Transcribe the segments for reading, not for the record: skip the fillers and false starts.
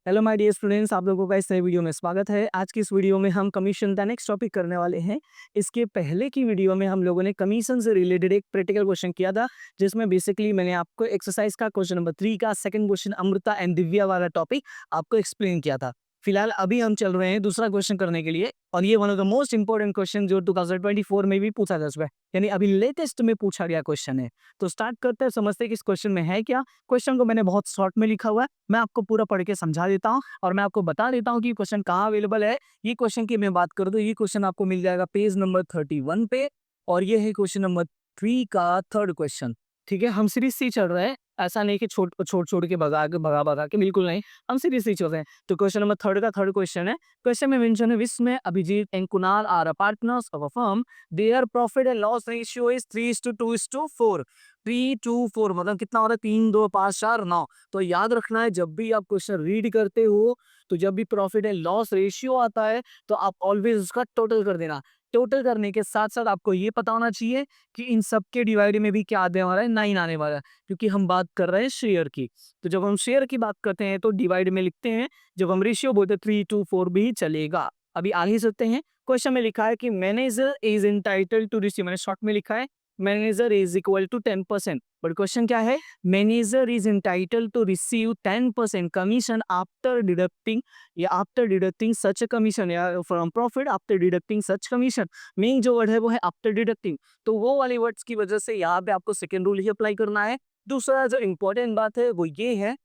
Hello my dear students, आप लोगों का इस नए वीडियो में स्वागत है। आज की इस वीडियो में हम कमीशन का नेक्स्ट टॉपिक करने वाले हैं। इसके पहले की वीडियो में हम लोगों ने कमीशन से रिलेटेड एक प्रैक्टिकल क्वेश्चन किया था, जिसमें बेसिकली मैंने आपको एक्सरसाइज का क्वेश्चन नंबर 3 का second question Amrita and Divya वाला टॉपिक आपको एक्सप्लेन किया था। फिलहाल अभी हम चल रहे हैं दूसरा क्वेश्चन करने के लिए, और ये one of the most important question जो 2024 में भी पूछा जा चुका है, यानी अभी लेटेस्ट में पूछा गया क्वेश्चन है। तो स्टार्ट करते हैं, समझते हैं कि इस क्वेश्चन में है क्या। क्वेश्चन को मैंने बहुत शॉर्ट में लिखा हुआ है, मैं आपको पूरा पढ़ के समझा देता हूँ और मैं आपको बता देता हूँ कि क्वेश्चन कहाँ अवेलेबल है। ये क्वेश्चन की मैं बात करूँ तो ये क्वेश्चन आपको मिल जाएगा पेज नंबर 31 पे, और ये है क्वेश्चन नंबर 3 का थर्ड क्वेश्चन। ठीक है, हम सीरीज से चल रहे हैं, ऐसा नहीं कि छोड़ के भगा के, बिल्कुल नहीं, हम सीरीज से चल रहे हैं। तो क्वेश्चन नंबर थर्ड का थर्ड क्वेश्चन है। क्वेश्चन में मेंशन है, विश्व में Abhijeet and Kunal are partners of a firm, their profit and loss ratio is 3:2:4। 3:4 मतलब कितना हो रहा है? 3 2 5 4 9। तो याद रखना है, जब भी आप क्वेश्चन रीड करते हो तो जब भी प्रॉफिट एंड लॉस रेशियो आता है तो आप ऑलवेज उसका टोटल कर देना। टोटल करने के साथ साथ आपको ये पता होना चाहिए कि इन सब के डिवाइड में भी क्या आने वाला है? 9 आने वाला है, क्योंकि हम बात कर रहे हैं शेयर की। तो जब हम शेयर की बात करते हैं तो डिवाइड में लिखते हैं, जब हम रेशियो बोलते हैं 3:4 भी चलेगा। अभी आगे चलते हैं। क्वेश्चन में लिखा है कि manager is entitled to receive, मैंने शॉर्ट में लिखा है manager is equal to 10%, but question क्या है? Manager is entitled to receive 10% commission after deducting, या आफ्टर डिडक्टिंग सच कमीशन, या from profit after deducting such commission. Main जो word है वो है आफ्टर डिडक्टिंग, तो वो वाले वर्ड्स की वजह से यहाँ पे आपको सेकेंड रूल ही अप्लाई करना है। दूसरा जो इंपॉर्टेंट बात है वो ये है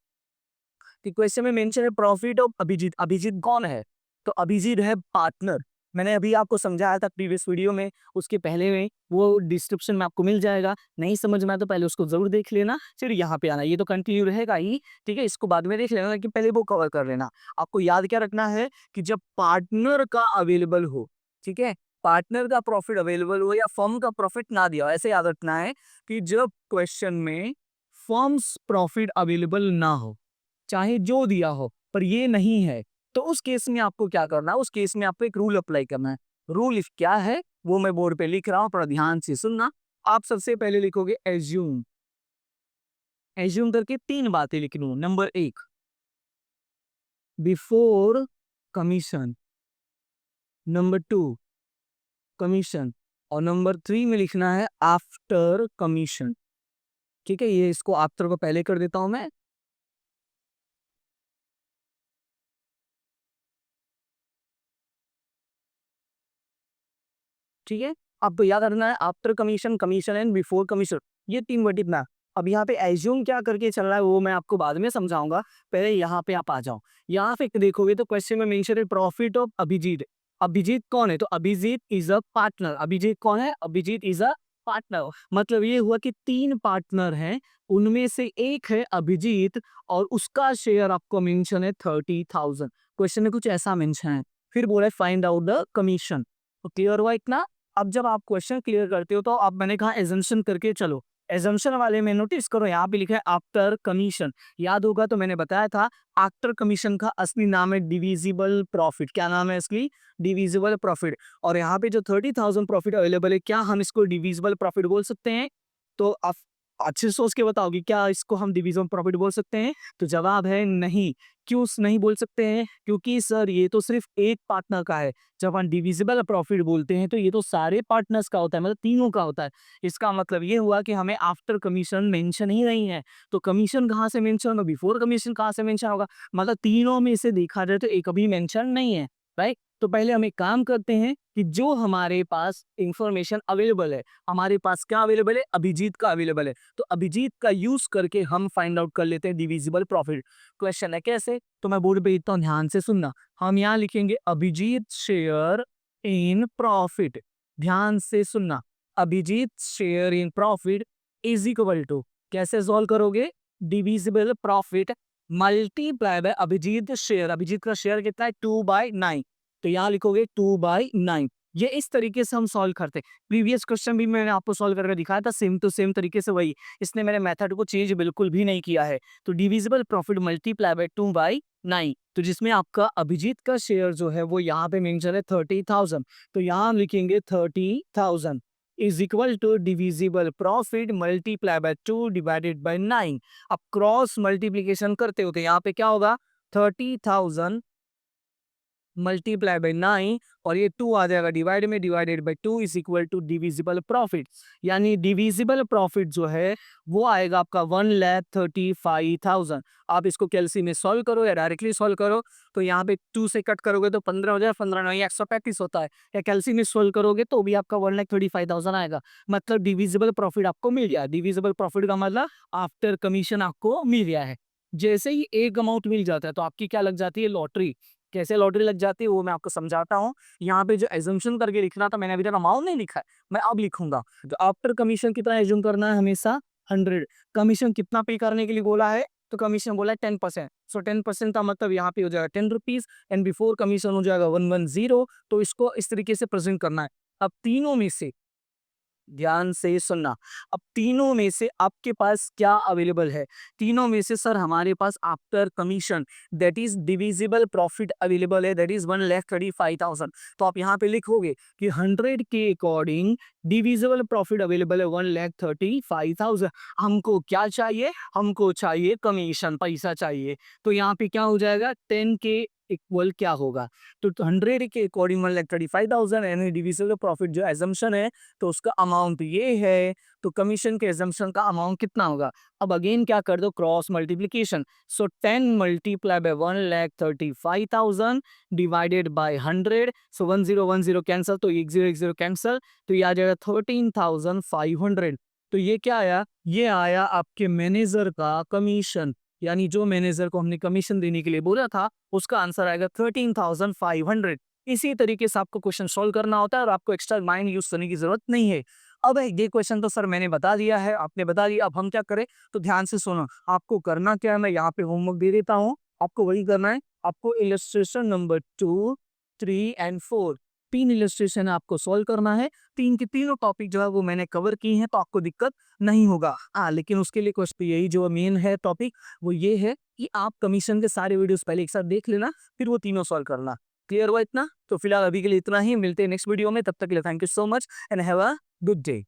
कि क्वेश्चन में मेंशन है प्रॉफिट ऑफ अभिजीत। अभिजीत कौन है? तो अभिजीत है पार्टनर। मैंने अभी आपको समझाया था प्रीवियस वीडियो में, उसके पहले में, वो डिस्क्रिप्शन में आपको मिल जाएगा। नहीं समझ में आया तो पहले उसको जरूर देख लेना, फिर यहाँ पे आना। ये तो कंटिन्यू रहेगा ही, ठीक है, इसको बाद में देख लेना, लेकिन पहले वो कवर कर लेना। आपको याद क्या रखना है कि जब पार्टनर का अवेलेबल हो, ठीक है, पार्टनर का प्रॉफिट अवेलेबल हो या फर्म का प्रॉफिट ना दिया हो, ऐसे याद रखना है कि जब क्वेश्चन में फर्म्स प्रॉफिट अवेलेबल ना हो, चाहे जो दिया हो, पर ये नहीं है, तो उस केस में आपको क्या करना है? उस केस में आपको एक रूल अप्लाई करना है। रूल इफ क्या है वो मैं बोर्ड पे लिख रहा हूं, पर ध्यान से सुनना। आप सबसे पहले लिखोगे एज्यूम। एज्यूम करके 3 बातें लिखनी हो। Number 1, before commission. Number 2, commission. और नंबर 3 में लिखना है आफ्टर कमीशन। ठीक है, ये इसको आफ्टर को पहले कर देता हूं मैं। ठीक है, आपको याद रखना है after commission, commission and before commission, ये 3 वर्ड लिखना है। अब यहाँ पे एज्यूम क्या करके चल रहा है वो मैं आपको बाद में समझाऊंगा, पहले यहाँ पे आप आ जाओ। यहाँ पे देखोगे तो क्वेश्चन में मेंशन है प्रॉफिट ऑफ अभिजीत। अभिजीत कौन है? तो Abhijeet is a partner. Abhijeet कौन है? Abhijeet is a partner. मतलब ये हुआ कि 3 पार्टनर हैं, उनमें से एक है अभिजीत, और उसका शेयर आपको मेंशन है 30,000। क्वेश्चन में कुछ ऐसा मेंशन है। फिर बोला है फाइंड आउट द कमीशन। तो क्लियर हुआ इतना? अब जब आप क्वेश्चन क्लियर करते हो तो अब मैंने कहा एजम्पशन करके चलो। एजम्पशन वाले में नोटिस करो, यहाँ पे लिखा है आफ्टर कमीशन। याद होगा तो मैंने बताया था आफ्टर कमीशन का असली नाम है डिविजिबल प्रॉफिट। क्या नाम है असली? Divisible profit. और यहाँ पे जो 30,000 प्रॉफिट अवेलेबल है, क्या हम इसको डिविजिबल प्रॉफिट बोल सकते हैं? तो आप अच्छे से सोच के बताओगे, क्या इसको हम डिविजिबल प्रॉफिट बोल सकते हैं? तो जवाब है नहीं। क्यों नहीं बोल सकते हैं? क्योंकि सर ये तो सिर्फ एक पार्टनर का है। जब हम डिविजिबल प्रॉफिट बोलते हैं तो ये तो सारे पार्टनर्स का होता है, मतलब तीनों का होता है। इसका मतलब ये हुआ कि हमें आफ्टर कमीशन मेंशन ही नहीं है। तो कमीशन कहाँ से मेंशन होगा? बिफोर कमीशन कहाँ से मेंशन होगा? मतलब तीनों में से देखा जाए तो एक भी मेंशन नहीं है, राइट। तो पहले हम एक काम करते हैं कि जो हमारे पास इंफॉर्मेशन अवेलेबल है, हमारे पास क्या अवेलेबल है? अभिजीत का अवेलेबल है, तो अभिजीत का यूज करके हम फाइंड आउट कर लेते हैं डिविजिबल प्रॉफिट। क्वेश्चन है कैसे? तो मैं बोर्ड पे लिखता हूँ, ध्यान से सुनना। हम यहाँ लिखेंगे अभिजीत शेयर इन प्रॉफिट। ध्यान से सुनना, Abhijeet share in profit is equal to, कैसे सॉल्व करोगे? Divisible profit multiply by Abhijeet share. Abhijeet का शेयर कितना है? 2/9। तो यहाँ लिखोगे 2/9। ये इस तरीके से हम सॉल्व करते हैं। प्रीवियस क्वेश्चन भी मैंने आपको सॉल्व करके दिखाया था, सेम टू सेम तरीके से वही। इसने मेरे मेथड को चेंज बिल्कुल भी नहीं किया है। तो डिविजिबल प्रॉफिट मल्टीप्लाई बाय 2/9, तो जिसमें आपका अभिजीत का शेयर जो है वो यहाँ पे मेंशन है 30,000। तो यहाँ हम लिखेंगे 30,000 is equal to divisible profit multiply by 2 divided by 9। अब क्रॉस मल्टीप्लीकेशन करते हो तो यहाँ पे क्या होगा? 30,000 मल्टीप्लाई बाई 9 और ये 2 आ जाएगा डिवाइड में, divided by 2 is equal to divisible profit. यानी डिविजिबल प्रॉफिट जो है वो आएगा आपका 1,35,000। आप इसको कैलसी में सॉल्व करो या डायरेक्टली सॉल्व करो, तो यहाँ पे 2 से कट करोगे तो 15 हो जाए, 15 नहीं 135 होता है। या कैलसी में सॉल्व करोगे तो भी आपका 1,35,000 आएगा। मतलब डिविजिबल प्रॉफिट आपको मिल गया। डिविजिबल प्रॉफिट का मतलब आफ्टर कमीशन आपको मिल गया है। जैसे ही एक अमाउंट मिल जाता है तो आपकी क्या लग जाती है, लॉटरी। कैसे लॉटरी लग जाती है वो मैं आपको समझाता हूँ। यहाँ पे जो एजम्पशन करके लिखना था, मैंने अभी तक अमाउंट नहीं लिखा है, मैं अब लिखूंगा। तो आफ्टर कमीशन कितना एज्यूम करना है, हमेशा 100। कमीशन कितना पे करने के लिए बोला है, तो कमीशन बोला है 10%। सो 10% का मतलब यहाँ पे हो जाएगा 10 रुपीज एंड बिफोर कमीशन हो जाएगा 110। तो इसको इस तरीके से प्रेजेंट करना है। अब तीनों में से ध्यान से सुनना, अब तीनों में से आपके पास क्या अवेलेबल है। तीनों में से सर हमारे पास after commission that is divisible profit available है, दैट इज 1,35,000। तो आप यहाँ पे लिखोगे कि 100 के अकॉर्डिंग डिविजिबल प्रॉफिट अवेलेबल है 1,35,000। हमको क्या चाहिए, हमको चाहिए कमीशन, पैसा चाहिए। तो यहाँ पे क्या हो जाएगा, 10 के इक्वल क्या होगा, तो 100 के अकॉर्डिंग 1,35,000 यानी डिविजिबल प्रॉफिट जो एजम्पशन है तो उसका अमाउंट ये है। तो कमीशन के एजम्पशन का अमाउंट कितना होगा। अब अगेन क्या कर दो, cross multiplication. So 10 multiply by 1,35,000 divided by 100। So 1010 cancel, तो 1010 कैंसिल, तो ये आ जाएगा 13,500। तो ये क्या आया, ये आया आपके मैनेजर का कमीशन। यानी जो मैनेजर को हमने कमीशन देने के लिए बोला था उसका आंसर आएगा 13,500। इसी तरीके से आपको क्वेश्चन सॉल्व करना होता है और आपको एक्स्ट्रा माइंड यूज करने की जरूरत नहीं है। अब ये क्वेश्चन तो सर मैंने बता दिया है, आपने बता दिया, अब हम क्या करें, तो ध्यान से सुनो। आपको करना क्या है, मैं यहाँ पे होमवर्क दे देता हूँ, आपको वही करना है। आपको इलस्ट्रेशन नंबर 2, 3 एंड 4 तीन इलस्ट्रेशन आपको सॉल्व करना है। तीन के तीनों टॉपिक जो है वो मैंने कवर की हैं, तो आपको दिक्कत नहीं होगा। लेकिन उसके लिए क्वेश्चन यही जो मेन है टॉपिक वो ये है कि आप कमीशन के सारे वीडियोस पहले एक साथ देख लेना, फिर वो तीनों सॉल्व करना। क्लियर हुआ इतना, तो फिलहाल अभी के लिए इतना ही, मिलते हैं नेक्स्ट वीडियो में। तब तक के लिए thank you so much and have a good day.